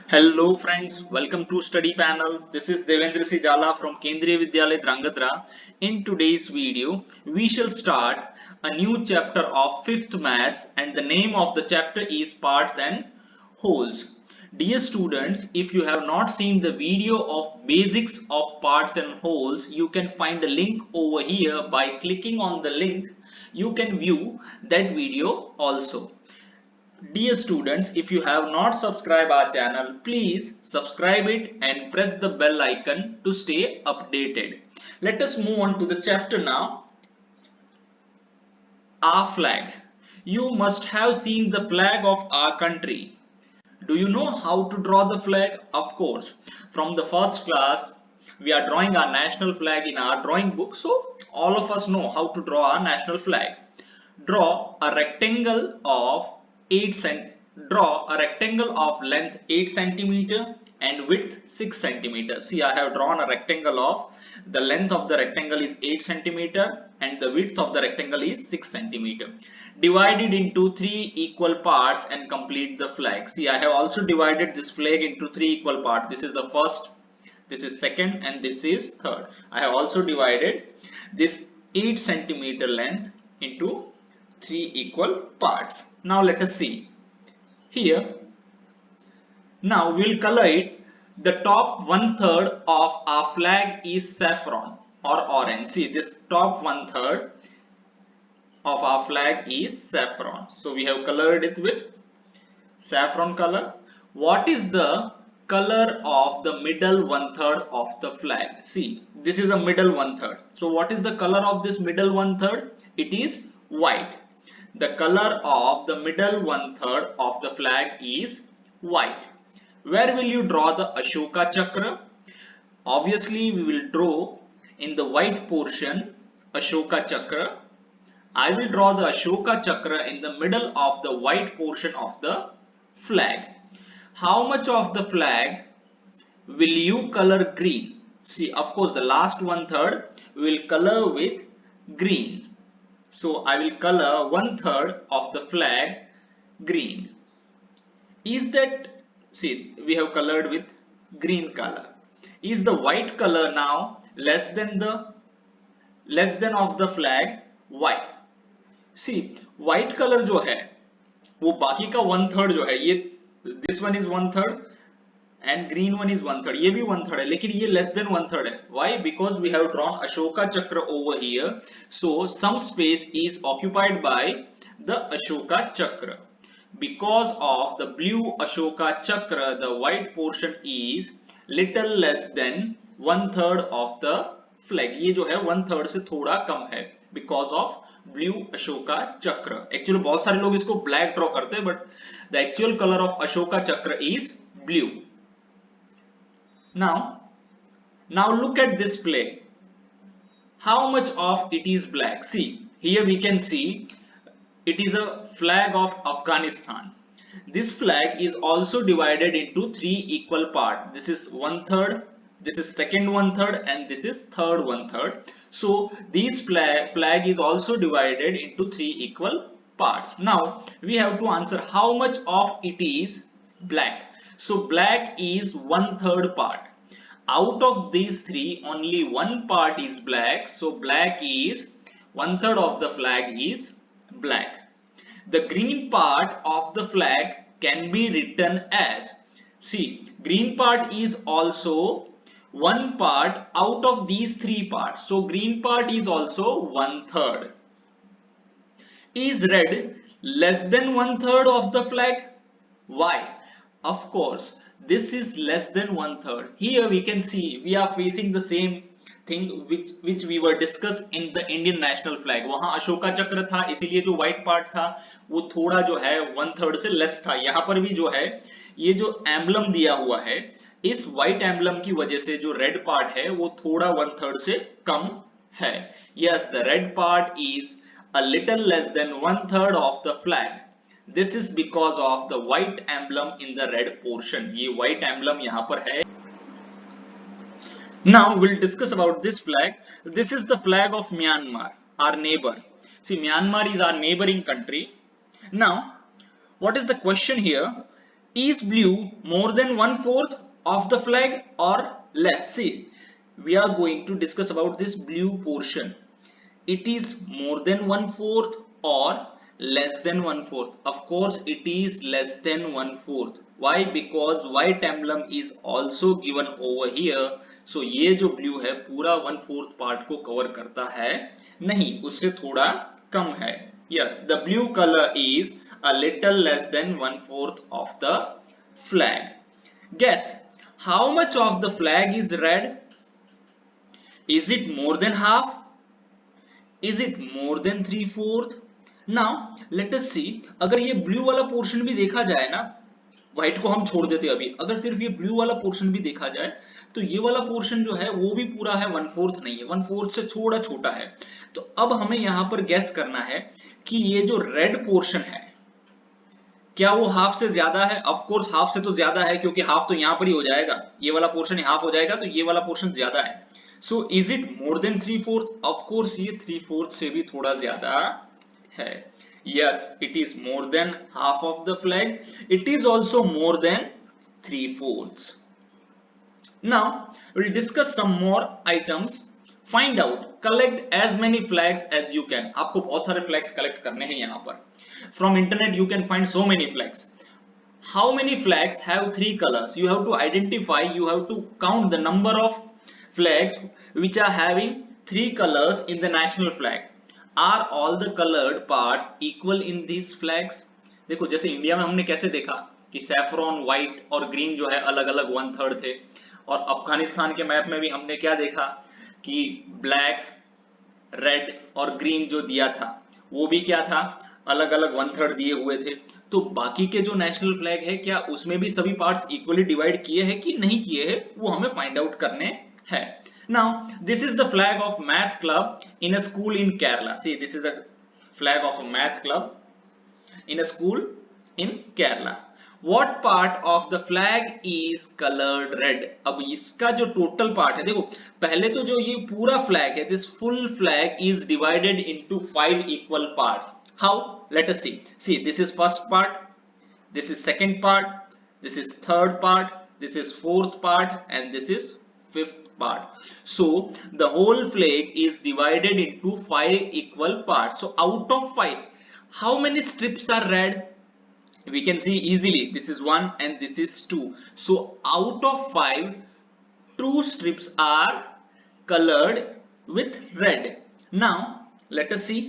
Hello friends, welcome to study panel. This is Devendra Sijala from Kendriya Vidyalaya Drangadra. In today's video, we shall start a new chapter of 5th maths and the name of the chapter is parts and wholes. Dear students, if you have not seen the video of basics of parts and wholes, you can find a link over here. By clicking on the link, you can view that video also. Dear students, if you have not subscribed our channel, please subscribe it and press the bell icon to stay updated. Let us move on to the chapter now. Our flag. You must have seen the flag of our country. Do you know how to draw the flag? Of course. From the first class, we are drawing our national flag in our drawing book. So, all of us know how to draw our national flag. Draw a rectangle of 8 cm. Draw a rectangle of length 8 centimeter and width 6 centimeter. See, I have drawn a rectangle of the length of the rectangle is 8 centimeter and the width of the rectangle is 6 centimeter. Divide it into 3 equal parts and complete the flag. See, I have also divided this flag into 3 equal parts. This is the first, this is second, and this is third. I have also divided this 8 centimeter length into 3 equal parts. Now let us see. Here, now we'll color it. The top 1/3 of our flag is saffron or orange. See, this top 1/3 of our flag is saffron. So we have colored it with saffron color. What is the color of the middle 1/3 of the flag? See, this is a middle 1/3. So what is the color of this middle 1/3? It is white. The color of the middle 1/3 of the flag is white. Where will you draw the Ashoka Chakra? Obviously, we will draw in the white portion Ashoka Chakra. I will draw the Ashoka Chakra in the middle of the white portion of the flag. How much of the flag will you color green? See, of course, the last 1/3 will color with green. So I will color 1/3 of the flag green. Is that, see, we have colored with green color. Is the white color now less than of the flag white? See, white color जो है वो बाकी का 1/3 जो है, ये this one is 1/3 and green one is 1/3. ये भी 1/3 है, लेकिन ये less than 1/3 है. Why? Because we have drawn Ashoka Chakra over here. So some space is occupied by the Ashoka Chakra. Because of the blue Ashoka Chakra, the white portion is little less than 1/3 of the flag. ये जो है 1/3 से थोड़ा कम है. Because of blue Ashoka Chakra. Actually बहुत सारे लोग इसको black draw करते हैं, but the actual color of Ashoka Chakra is blue. Now look at this flag. How much of it is black? See, here we can see it is a flag of Afghanistan. This flag is also divided into 3 equal parts. This is 1/3, this is second 1/3, and this is third 1/3. So this flag is also divided into 3 equal parts. Now we have to answer how much of it is black. So black is 1/3 part. Out of these 3, only one part is black. So black is 1/3 of the flag is black. The green part of the flag can be written as, see, green part is also one part out of these 3 parts. So green part is also 1/3. Is red less than 1/3 of the flag? Why? Of course, this is less than 1/3. Here we can see we are facing the same thing which we were discussed in the Indian national flag. वहां अशोका चक्र था, इसीलिए जो white part था वो थोड़ा जो है 1/3 से लेस था. यहाँ पर भी जो है ये जो एम्बलम दिया हुआ है, इस व्हाइट एम्बलम की वजह से जो रेड पार्ट है वो थोड़ा 1/3 से कम है. Yes, the red part is a little less than 1/3 of the flag. This is because of the white emblem in the red portion. ये white emblem यहाँ पर है. Now we'll discuss about this flag. This is the flag of Myanmar, our neighbor. See, Myanmar is our neighboring country. Now, what is the question here? Is blue more than 1/4 of the flag or less? See, we are going to discuss about this blue portion. It is more than 1/4 or less than 1/4? Of course, it is less than 1/4. Why? Because white emblem is also given over here. So ये जो blue है पूरा 1/4 part को cover करता है नहीं, उससे थोड़ा कम है. Yes, the blue color is a little less than 1/4 of the flag. Guess how much of the flag is red? Is it more than half? Is it more than 3/4? Now let us see. अगर ये blue वाला portion भी देखा जाए ना, white को हम छोड़ देते अभी, अगर सिर्फ ये ब्लू वाला पोर्शन भी देखा जाए तो ये वाला पोर्शन जो है वो भी पूरा है 1/4 नहीं है, 1/4 से थोड़ा छोटा है. तो अब हमें यहाँ पर गैस करना है कि ये जो रेड पोर्शन है क्या वो हाफ से ज्यादा है? ऑफ कोर्स हाफ से तो ज्यादा है, क्योंकि हाफ तो यहाँ पर ही हो जाएगा, ये वाला पोर्शन हाफ हो जाएगा, तो ये वाला पोर्शन ज्यादा है. So is it more than 3/4? Of course ये 3/4 से भी थोड़ा ज्यादा है. Yes, it is more than half of the flag. It is also more than 3/4. Now we'll discuss some more items. Find out, collect as many flags as you can. आपको बहुत सारे flags collect करने हैं यहाँ पर. From internet you can find so many flags. How many flags have 3 colors? You have to identify, you have to count the number of flags which are having 3 colors in the national flag. Are all the colored parts equal in these flags? देखो जैसे India में हमने कैसे देखा कि saffron, white और green जो है अलग अलग 1/3 थे, और अफगानिस्तान के मैप में भी हमने क्या देखा कि ब्लैक, रेड और ग्रीन जो दिया था वो भी क्या था, अलग अलग 1/3 दिए हुए थे. तो बाकी के जो नेशनल फ्लैग है क्या उसमें भी सभी पार्ट्स इक्वली डिवाइड किए हैं कि नहीं किए हैं, वो हमें फाइंड आउट करने है. Now this is the flag of math club in a school in Kerala. See, this is a flag of a math club in a school in Kerala. What part of the flag is colored red? अब इसका जो total part है, देखो पहले तो जो ये पूरा फ्लैग है, this full flag is divided into 5 equal parts. How? Let us see. See, this is first part, this is second part, this is third part, this is fourth part, and this is fifth part. So the whole flag is divided into 5 equal parts. So out of 5, how many strips are red? We can see easily, this is 1 and this is 2. So out of 5, 2 strips are colored with red. Now let us see.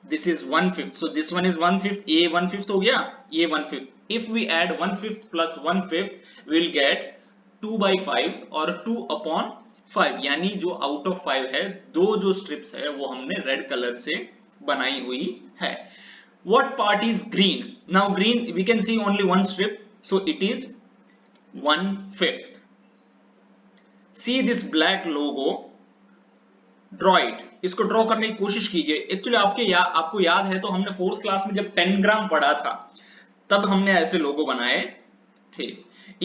This is 1/5. So this one is 1/5. ये 1/5 हो गया, ये 1/5. If we add 1/5 plus 1/5, we'll get 2/5 और 2/5. यानी जो out of 5 है, दो जो स्ट्रिप्स है वो हमने रेड कलर से बनाई हुई है. What part is green? Now green we can see only one strip, so it is 1/5. See this black logo. Draw it. इसको ड्रॉ करने की कोशिश कीजिए. एक्चुअली आपको याद है तो हमने 4th क्लास में जब 10 ग्राम पढ़ा था तब हमने ऐसे लोगो बनाए थे.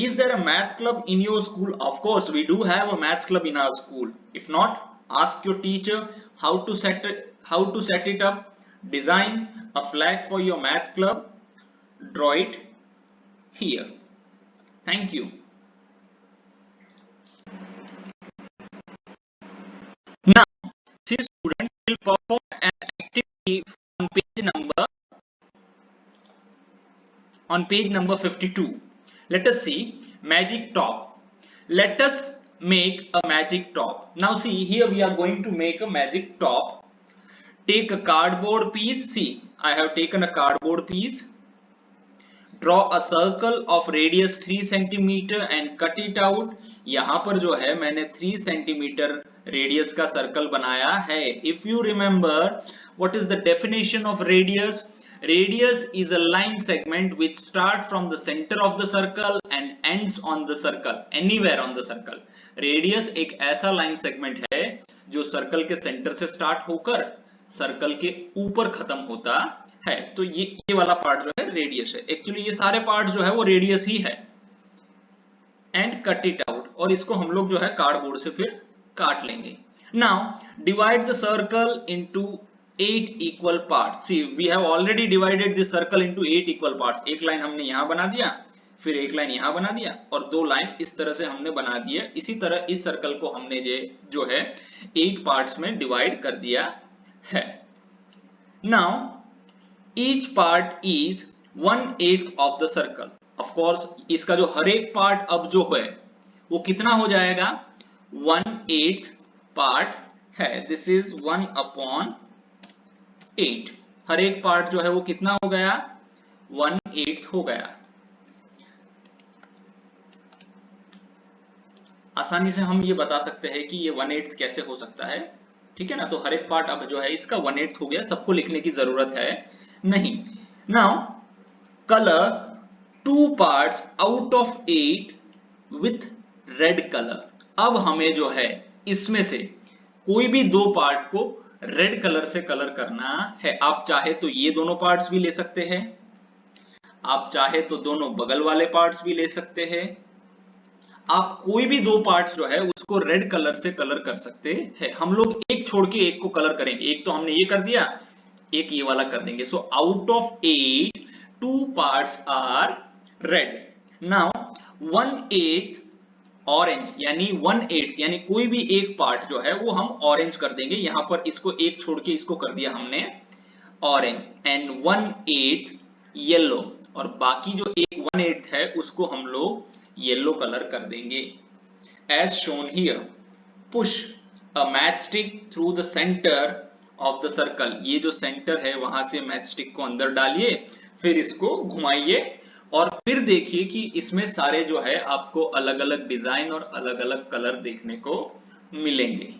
Is there a math club in your school? Of course we do have a math club in our school. If not, ask your teacher how to set it up. Design a flag for your math club. Draw it here. Thank you. Now, these students will perform an activity on page number 52. Let us see magic top. Let us make a magic top. Now see, here we are going to make a magic top. Take a cardboard piece. See, I have taken a cardboard piece. Draw a circle of radius 3 centimeter and cut it out. यहाँ पर जो है मैंने 3 centimeter radius का circle बनाया है. If you remember, what is the definition of radius? Radius is a line segment which starts from the center of the circle and ends on the circle, anywhere on the circle. Radius एक ऐसा line segment है जो circle के center से start होकर circle के ऊपर खत्म होता है. तो ये वाला पार्ट जो है रेडियस है. एक्चुअली ये सारे पार्ट जो है वो रेडियस ही है. एंड कट इट आउट, और इसको हम लोग जो है कार्डबोर्ड से फिर काट लेंगे. Now divide the circle into 8 equal parts. See, we have already divided this circle into 8 equal parts. एक लाइन हमने यहां बना दिया, फिर एक लाइन यहाँ बना दिया और 2 लाइन इस तरह से हमने बना दिया। इसी तरह इस सर्कल को हमने जो है 8 पार्ट्स में डिवाइड कर दिया है। Now each part is 1/8 of the circle. Of course इसका जो हर एक पार्ट अब जो है वो कितना हो जाएगा, 1/8 पार्ट है। This is 1/8। हर एक पार्ट जो है वो कितना हो गया, 1/8 हो गया। आसानी से हम ये बता सकते हैं कि ये 1/8 कैसे हो सकता है, ठीक है ना। तो हर एक पार्ट अब जो है इसका 1/8 हो गया, सबको लिखने की जरूरत है नहीं। Now colour 2 parts out of 8 with red colour. अब हमें जो है इसमें से कोई भी 2 पार्ट को रेड कलर से कलर करना है। आप चाहे तो ये दोनों पार्ट्स भी ले सकते हैं, आप चाहे तो दोनों बगल वाले पार्ट्स भी ले सकते हैं। आप कोई भी 2 पार्ट्स जो है उसको रेड कलर से कलर कर सकते हैं। हम लोग एक छोड़ के एक को कलर करेंगे। एक तो हमने ये कर दिया, एक ये वाला कर देंगे। So out of 8 2 parts are red. Now 1/8 orange, यानी 1/8 यानी कोई भी एक पार्ट जो है वो हम ऑरेंज कर देंगे। यहां पर इसको एक छोड़ के इसको कर दिया हमने ऑरेंज। एंड 1/8 येलो, और बाकी जो एक 1/8 है उसको हम लोग येलो कलर कर देंगे। As shown here, push a match stick through the centre of the circle. ये जो सेंटर है वहां से मैच स्टिक को अंदर डालिए, फिर इसको घुमाइए और फिर देखिए कि इसमें सारे जो है आपको अलग अलग डिजाइन और अलग अलग कलर देखने को मिलेंगे।